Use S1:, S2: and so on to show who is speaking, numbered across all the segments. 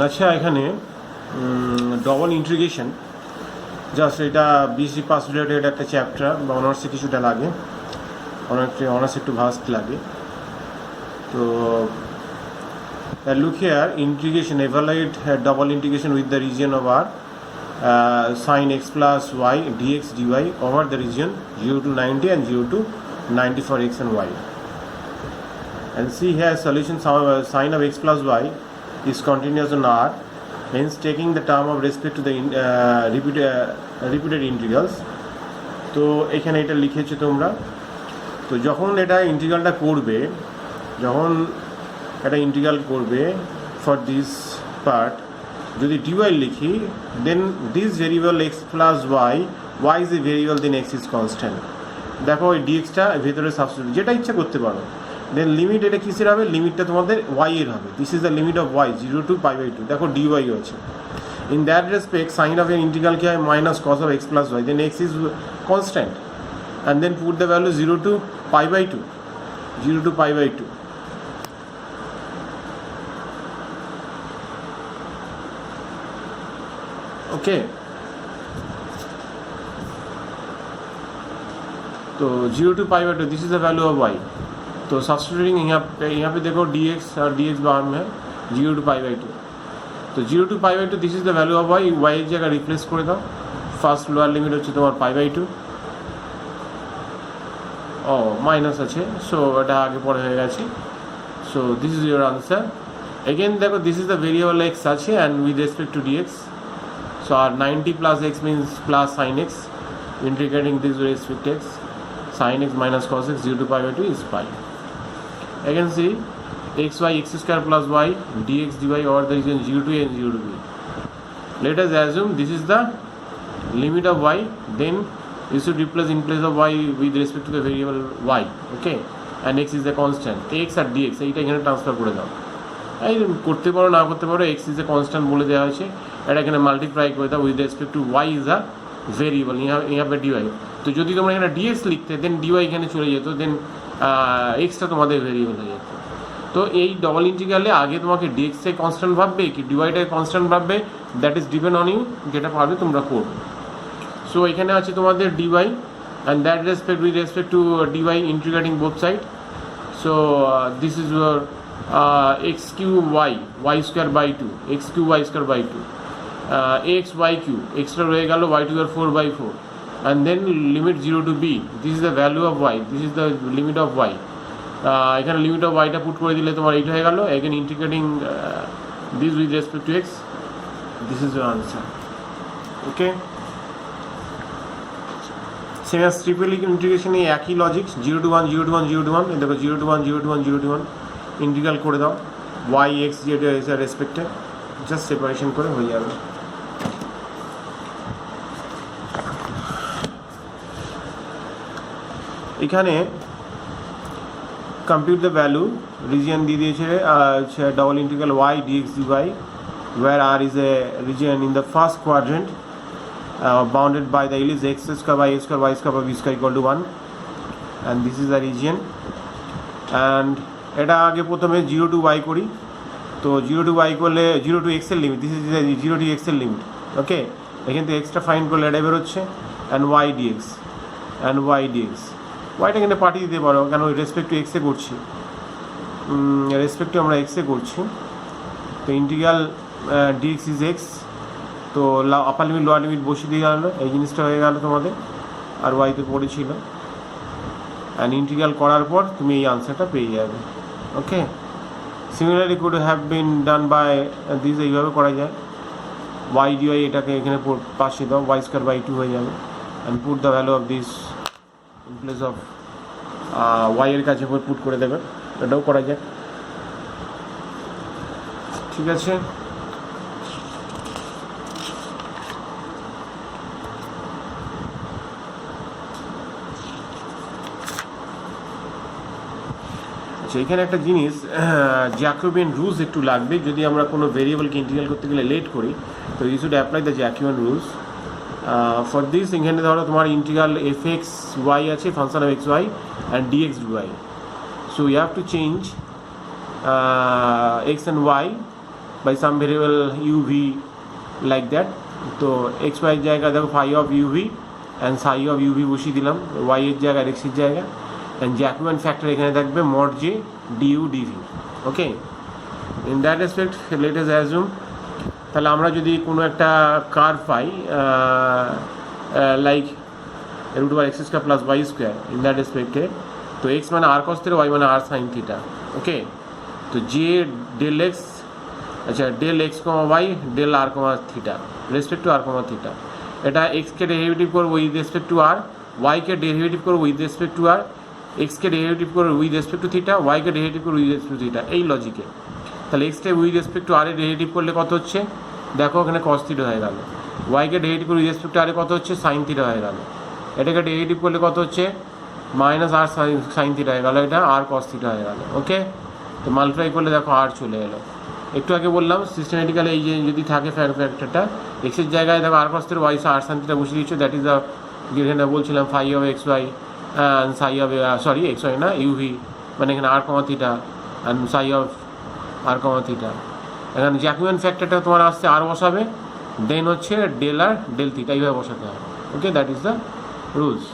S1: আচ্ছা এখানে double integration just এটা বিএসসি পাস রিলেটেড একটা চ্যাপ্টার বা অনার্সে কিছুটা লাগে, অনার্সে একটু ভাস্ট লাগে। তো look here, integration, evaluate double integration with the region of R, sin x plus y dx dy over the region 0 to 90 and 0 to 90 for x and y. And see here solution, sin of x plus y is continuous on R, hence taking the term of respect to the repeated integrals. তো এখানে এটা লিখেছো তোমরা। তো যখন এটা ইন্টিগ্রালটা করবে, যখন এটা ইন্টিগ্রাল করবে ফর দিস পার্ট, যদি ডিওয়াই লিখি then this variable X plus Y, Y is a variable then X is constant. দেখো ওই ডিএক্সটা ভেতরে সাবস্টিটিউট যেটা ইচ্ছা করতে পারো। দেন লিমিট এটা কিসের হবে, লিমিটটা তোমাদের ওয়াই এর হবে। This is the limit of Y 0 to π/2। দেখো ডিওয়াই আছে। In that respect sine of N integral কি হয়, minus cos of X plus Y, then X is constant and then put the value 0 to π/2, 0 to π/2। Okay तो 0 to π/2 this is the value of y। तो substituting यहाँ पे देखो dx और dx बाहर में है 0 to π/2। तो 0 to π/2 this is the value of y, y এর জায়গায় রিপ্লেস করে দাও। ফার্স্ট লোয়ার লিমিট হচ্ছে তোমার π/2, ও মাইনাস আছে, সো এটা আগে পরে হয়ে গেছে। So this is your answer. Again দেখো this is the variable x আছে and with respect to dx। So our 90 plus x means plus sin x, integrating this with respect to x, sin x minus cos x 0 to π/2 is pi. Again see xy x square plus y dx dy over the region 0 to a and 0 to b. Let us assume this is the limit of y, then you should replace in place of y with respect to the variable y, okay, and x is the constant, x আর dx এইটা এখানে transfer করে দাও। এই করতে পারো না করতে পারো, x is a constant বলে দেওয়া হয়েছে, এটা এখানে মাল্টিপ্লাই করে দাও with respect two y is a variable, यहाँ पे dy। তো যদি তোমরা এখানে dx লিখতে দেন dy এখানে চলে যেত, দেন এক্সটা তোমাদের ভেরিয়েবল হয়ে যেত। তো এই ডবল ইন্টিগ্রালে আগে তোমাকে dx কে কনস্ট্যান্ট ভাববে কি dyটাকে কনস্ট্যান্ট ভাববে, that is depend on you, যেটা পারবে তোমরা করবে। সো এখানে আছে তোমাদের dy and that respect with respect to dy integrating both side. So this is your x cube y square by 2, x cube y square by 2, x y cube, extra রয়ে গেল y to the 4/4, and then limit 0 to b, this is the value of y, this is the limit of y। এখানে limit of yটা put করে দিলে তোমার এইটা হয়ে গেল। Again integrating this with respect to x, this is your answer. Okay, same as triple ইন্টিগ্রেশনে একই লজিক, 0 to 1 0 to 1 0 to 1, দেখো 0 to 1 0 to 1 0 to 1 ইন্টিগ্রাল করে দাও y x z এর রেসপেক্টে, জাস্ট সেপারেশন করে হয়ে যাবে। এখানে কম্পিউট দ্য ভ্যালু রিজিয়ন দিয়ে দিয়েছে double integral y dx dy, where r is a region in the first quadrant bounded by the ellipse x square by a square y square by b square equal to 1, and this is the region। and এটা আগে প্রথমে 0 to y করি, তো 0 to y করলে 0 to x এর limit, this is 0 to x এর limit, ওকে। এখান থেকে এক্সটা ফাইন করলে এটা বেরোচ্ছে and y dx, and y dx, ওয়াইটা এখানে পাঠিয়ে দিতে পারো, কেন রেসপেক্ট টু এক্সে করছি, রেসপেক্ট টু আমরা এক্সে করছি। তো ইন্টিগ্রাল dx ইজ x, তো আপার লিমিট লোয়ার লিমিট বসিয়ে দিয়ে গেল, এই জিনিসটা হয়ে গেল তোমাদের, আর ওয়াইতে পড়েছিল। অ্যান্ড ইন্টিগ্রাল করার পর তুমি এই আনসারটা পেয়ে যাবে, okay. Similarly could have been done by this, এইভাবে করা যায় y dy, এটাকে এখানে পাশে দাও y স্কোয়ার বাই 2 হয়ে যাবে, and put the value of this in place of y এর কাছে পুট করে দেবে, এটাও করা যায়, ঠিক আছে। আচ্ছা, এখানে একটা জিনিস জ্যাকোবিয়ান রুলস একটু লাগবে, যদি আমরা কোনো ভেরিয়েবলকে ইন্টিগ্রাল করতে গেলে লেট করি, তো you should apply the Jacobian rules. For this এখানে ধরো তোমার ইন্টিগ্রাল এফ এক্স ওয়াই আছে, function of x y and dx dy. So you have to change x and y by some variable u v like that. তো x ওয়াইয়ের জায়গায় দেখো phi of u v and psi of u v বসিয়ে দিলাম ওয়াইয়ের জায়গায় আর এক্সের জায়গায়, অ্যান্ড জ্যাকোবিয়ান ফ্যাক্টর এখানে থাকবে mod J du dv. Okay, in that respect let us assume, তাহলে আমরা যদি কোনো একটা কার্ভ পাই like root over x square plus Y square, in that রেসপেক্টে তো এক্স মানে আর কস থিটা, ওয়াই মানে আর সাইন থিটা। ওকে, তো জে ডেল এক্স, আচ্ছা del X comma Y del R comma theta respect to R comma theta, এটা এক্সকে derivative করবো with respect to R, ওয়াইকে ডেরিভেটিভ করবো উইথ রেসপেক্ট টু আর, এক্সকে derivative করবো উইথ রেসপেক্ট টু থিটা, ওয়াইকে derivative করবো উইথ রেসপেক্ট টু থিটা, এই লজিকে। তাহলে এক্সকে উইথ রেসপেক্ট টু আর এ ডেরিভেটিভ করলে কত হচ্ছে দেখো, এখানে কস থিটা হয়ে গেল, ওয়াইকে ডেরিভেটিভ করে উইথ রেসপেক্ট টু আর এ কত হচ্ছে সাইন থিটা হয়ে গেল, এটাকে ডেরিভেটিভ করলে কত হচ্ছে মাইনাস আর সাইন থিটা হয়ে গেল, এটা আর কস থিটা হয়ে গেল। ওকে, তো মাল্টিপ্লাই করলে দেখো আর চলে এলো। একটু আগে বললাম সিস্টেমেটিক্যালি এই যে যদি থাকে ফ্যাক্টরটা এক্সের জায়গায় দেখো আর cos theta y r sine theta বসিয়ে দিচ্ছ, দ্যাট ইজ দ্য যেখানে বলছিলাম phi of x y and psi of sorry x y না ইউভি, মানে এখানে r comma theta and psi of r comma theta. এখানে জ্যাকোবিয়ান ফ্যাক্টরটা তোমার আসছে আর বসাবে, দেন হচ্ছে ডেল আর ডেল থিটা এইভাবে বসাতে হবে। Okay, that is the rules.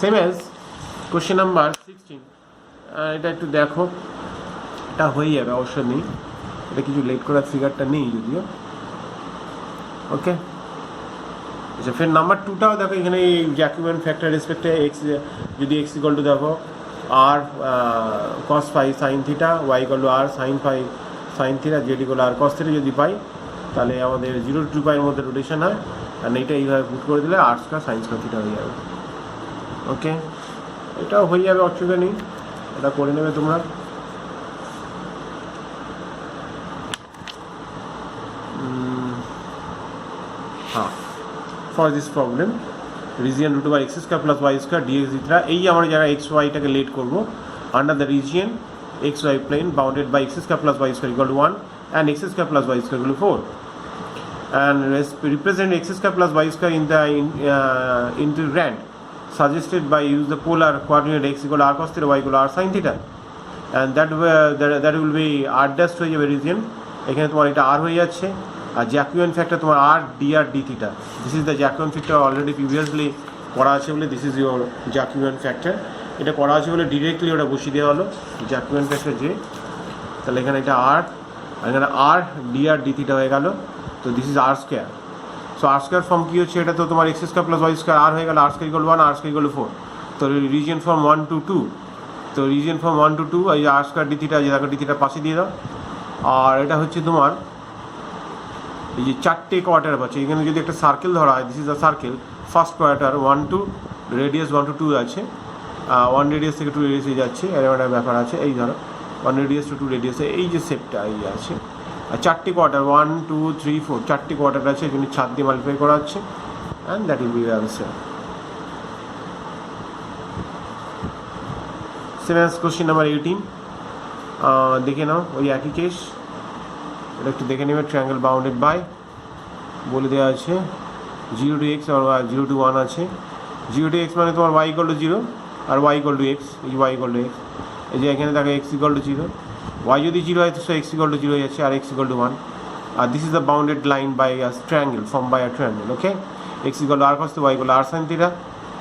S1: Same as question number 16, এটা একটু দেখো, এটা হয়ে যাবে অবশ্য নেই, এটা কিছু লেট করার ফিগারটা নেই যদিও। ওকে, আচ্ছা ফের নাম্বার 2টাও দেখো, এখানে এই জ্যাকোবিয়ান ফ্যাক্টর রেসপেক্টে এক্স, যদি এক্স ইকুয়াল টু দেখো আর cos phi sine theta, Y equal to R sine phi sine theta, Z equal R cos theta যদি পাই, তাহলে আমাদের 0 to 2 মধ্যে রোটেশন হয়, আর এইটা এইভাবে পুট করে দিলে আর স্কোয়ার সাইন স্কোয়ার থিটা হয়ে যাবে। ওকে, এটাও হয়ে যাবে, অসুবিধা নেই, এটা করে নেবে তোমরা। হ্যাঁ, for this problem region root over x square plus Y square d x theta, এই আমরা জায়গায় এক্স ওয়াইটাকে লেট করবো under the region x y plane bounded by x square plus Y square equal to 1 and x square plus y square equal to 4, and represent x square plus y square in the integrand suggested by use the polar coordinate x equal to r cos theta, y equal to r sin theta, and that will be r dash হয়ে যাবে region, এখানে তোমার এটা r হয়ে যাচ্ছে, আর Jacobian factor তোমার r dr d theta, this is the Jacobian factor already previously করা আছে বলে this is your Jacobian factor, এটা করা আছে বলে ডিরেক্টলি ওটা বসিয়ে দেওয়া হলো জ্যাকোবিয়ান ফ্যাক্টর যে, তাহলে এখানে এটা r, এখানে আর ডিআর ডি থিটা হয়ে গেল, তো this is R square. So R square form কী হচ্ছে, এটা তো তোমার X square plus Y square R হয়ে গেল, R square equal 1 R square equal 4, তো রিজিয়ন ফর্ম 1 to 2, তো রিজিয়ন ফর্ম 1 to 2 এই আর স্কোয়ার ডি থিটা, যে দেখো ডি থিটা পাশে দিয়ে দাও, আর এটা হচ্ছে তোমার এই যে 4টে কোয়ার্টার পাচ্ছে, এখানে যদি একটা সার্কেল ধরা হয়, this is the circle, first quarter 1 to radius 1 to 2 আছে, 1 রেডিয়াস থেকে 2 রেডিয়াসে যাচ্ছে, এরকম একটা ব্যাপার আছে, এই ধরো 1 রেডিয়াস to 2 রেডিয়াসে এই যে সেটটা এই আছে, আর 4টি কোয়ার্টার 1 2 3 4 4টি কোয়ার্টার আছে, এই জন্য 4 দিয়ে মাল্টিপ্লাই করা হচ্ছে, and that will be the answer. Same as question number 18, দেখে নাও ওই একই কেস, এটা একটু দেখে নেবে, ট্রায়াঙ্গেল বাউন্ডেড বাই বলে দেওয়া আছে 0 to x আর 0 to 1 আছে, 0 to x মানে তোমার y ইকুয়াল টু 0 আর y ইকুয়াল টু x, এই যে y ইকুয়াল টু x, এই যে এখানে দেখো x ইকুয়াল টু 0, y যদি 0 হয় তো x ইকুয়াল টু 0 হয়ে যাচ্ছে, আর x ইকুয়াল টু 1, আর this is the bounded line by a triangle, form by a triangle. Okay, x equal to r cos theta, y equal to r sin theta,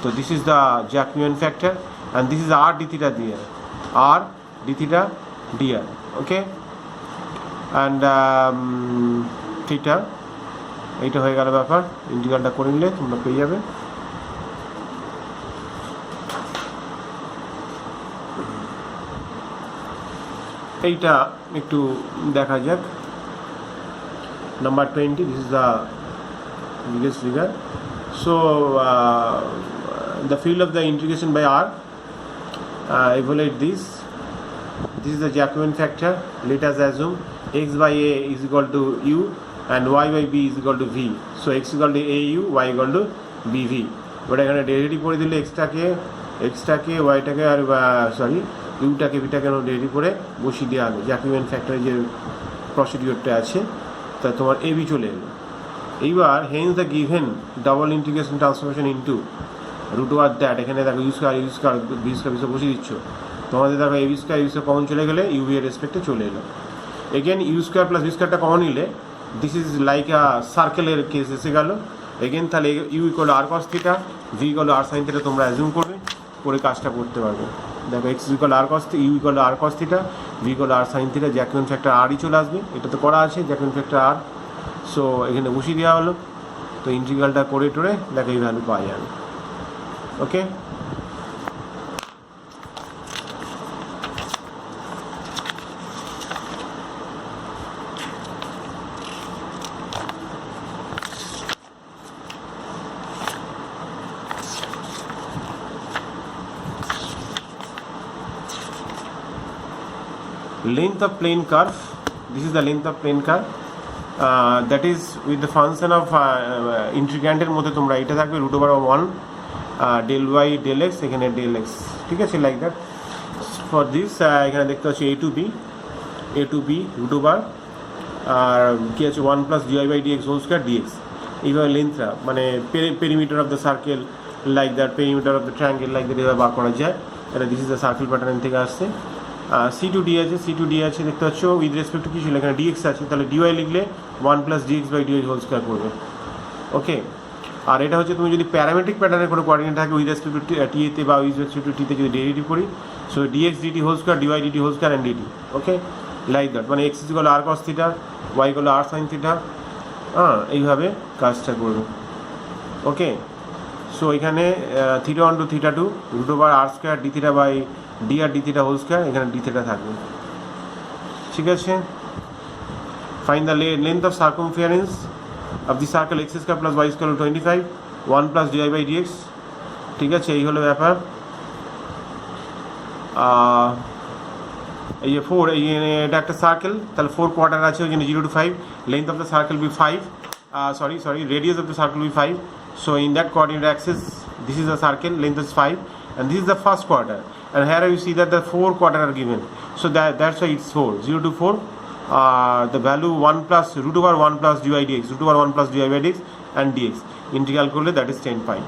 S1: তো this is the Jacobian factor, and this is r d theta dr, r d theta dr। Okay, and theta, এইটা হয়ে গেল ব্যাপার, ইন্টিগ্রালটা করে নিলে তোমরা পেয়ে যাবে। এইটা একটু দেখা যাক, number 20, this is the biggest figure. So the field of the integration by r, evaluate this is the Jacobian factor, let us assume x by a is equal to u and y by b is equal to v, so x equal to au, y equal to bv, ওটা এখানে derivative করে দিলে এক্সটাকে ওয়াইটাকে আর sorry ইউটাকে ভিটাকে derivative করে বসিয়ে দেওয়া হলো, Jacobian ফ্যাক্টরের যে প্রসিডিওরটা আছে তা তোমার এ বি চলে এলো। এইবার hence the given double integration transformation into root over that, এখানে দেখো ইউ স্কোয়ার বি স্কোয়ার বসিয়ে দিচ্ছ, তোমাদের দেখো এ বি স্কোয়ার কমন চলে গেলে ইউভি এর রেসপেক্টে চলে এলো। Again U square plus V স্কোয়ারটা কমন নিলে দিস ইজ লাইক আ সার্কেলের কেস এসে গেল। এগেন তাহলে ইউ ইকুয়াল আর কস থিটা, ভি ইকুয়াল আর সাইন থিটা তোমরা অ্যাজিউম করবে, করে কাজটা করতে পারবে। দেখো এক্স ইকুয়াল আর কস, ইউ ইকুয়াল আর কস থিটা, ভি ইকুয়াল আর সাইন থিটা, জ্যাকোবিয়ান ফ্যাক্টর আরই চলে আসবে, এটা তো করা আছে জ্যাকোবিয়ান ফ্যাক্টর আর। সো এখানে বসিয়ে দেওয়া হলো, তো ইন্টিগ্রালটা করে টোরে দেখো এই ভ্যালু পাওয়া যাবে। ওকে, length of plane curve, this is the length of plane curve, that is with the function of integrand-এর মধ্যে তোমরা এটা থাকবে √1 del y del x, এখানে del x, ঠিক আছে, লাইক দ্যাট। ফর দিস এখানে দেখতে পাচ্ছি a to b √, আর কি আছে 1 + dy/dx হোল স্কয়ার dx। এইভাবে লেন্থটা মানে perimeter of the circle like that, perimeter of the triangle like that, এভাবে বার করা যায়। এটা this is the circle pattern থেকে আসছে। C2D আছে, C2D আছে দেখতে পাচ্ছ, উইথ রেসপেক্ট টু কি ছিল এখানে dx আছে, তাহলে dy লিখলে 1 + dx/dy হোল স্কয়ার করবে। ওকে, আর এটা হচ্ছে তুমি যদি প্যারামেট্রিক প্যাটার্নের কোনো কোঅর্ডিনেট থাকে উইথ রেসপেক্ট টু টি তে বা উইথ রেসপেক্ট টু টিতে যদি ডেরিভেটিভ করি, so dx dt whole square, dy dt whole square and dt। Okay, like that, মানে x ইকুয়াল আর কস থিটা, y ইকুয়াল আর সাইন থিটা, এইভাবে কাজটা করবে। ওকে, সো এখানে θ1 to θ2 √r² d θ by dr d θ whole square, এখানে d θ থাকবে। ঠিক আছে, find the length of circumference of the circle x² + y² 25, 1 + dy/dx। ঠিক আছে, এই হলো ব্যাপার। এই যে 4, এই এটা একটা সার্কেল, তাহলে 4 কোয়ার্টার আছে, ওই জন্য 0 to 5, length of the circle be 5, sorry, radius of the circle will be 5. So in that coordinate axis, this is the circle, length is 5, and this is the first quarter. And here you see that the 4 quarter are given. So that's why it's 4, 0 to 4. The value 1 plus √1 plus dy dx, √1 plus dy by dx and dx. Integral করলে that is 10 pi.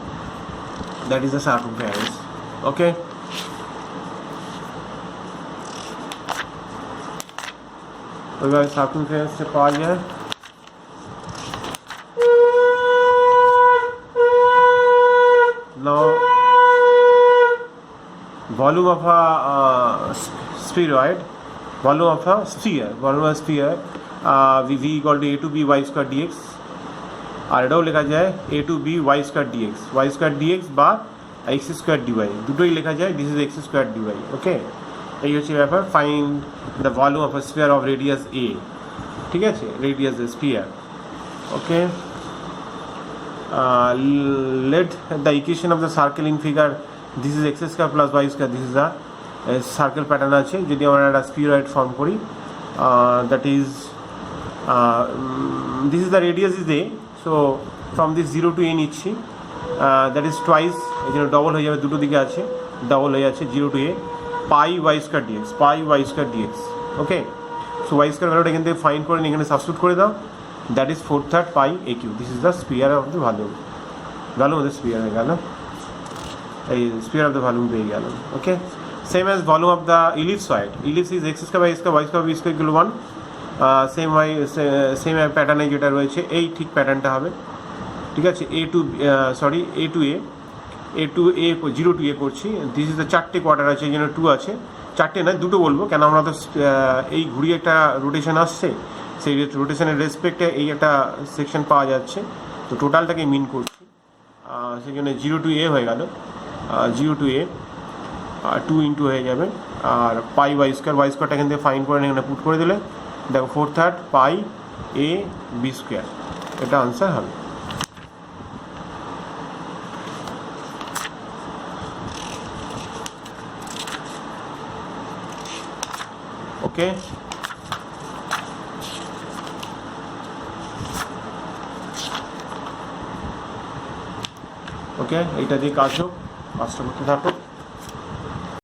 S1: That is the circumference. Okay. ওইভাবে circumference পাওয়া যায়। Now, volume of a spheroid, volume of a sphere, v equal to a to b y² dx, আর এটাও লেখা যায় a to b y² dx বা x² dy, দুটোই লেখা যায়, দিস ইজ x² dy। ওকে, এই হচ্ছে ব্যাপার। Find the volume of a sphere of radius a, ঠিক আছে, radius A sphere. Okay, let the equation of the circle in figure, this is x² plus y², this is the circle pattern আছে। যদি আমরা একটা spheroid form করি, that is this is the radius is a, so from this 0 to a নিচ্ছি, that is twice, এই জন্য double হয়ে যাবে, দুটো দিকে আছে, ডবল হয়ে যাচ্ছে 0 to a, pi y² dx, pi y² dx। Okay, so y² ভ্যালুটা এখান থেকে ফাইন্ড করে এখানে সাবস্টিটিউট করে দাও, that is 4/3 pi aq. This is the sphere of the volume, volume of the sphere হয়ে গেল, এই sphere of the volume পেয়ে গেল। ওকে, same as volume of the ellipsoid, ellipse is x² by x² y² b² equal to 1, same প্যাটার্নে যেটা রয়েছে এই ঠিক প্যাটার্নটা হবে। ঠিক আছে, a to a 0 to a করছি, দিস ইজ দ্য 4টে কোয়ার্টার আছে, এই জন্য 2 আছে, 4টে নয় 2টো বলবো, কেন আমরা তো এই ঘুরি একটা রোটেশন আসছে, সেই রোটেশনের রেসপেক্টে এই একটা সেকশন পাওয়া যাচ্ছে, তো টোটালটাকে মিন করছি, সেই জন্য 0 to a হয়ে গেল, 0 to a 2 ইন্টু হয়ে যাবে, আর পাই y² এখান থেকে ফাইন করে এখানে পুট করে দিলে দেখো 4/3 pi a b², এটা আনসার হবে। ওকে, ওকে, এইটা দিয়ে কাজ হোক, কাজটা করতে থাকো।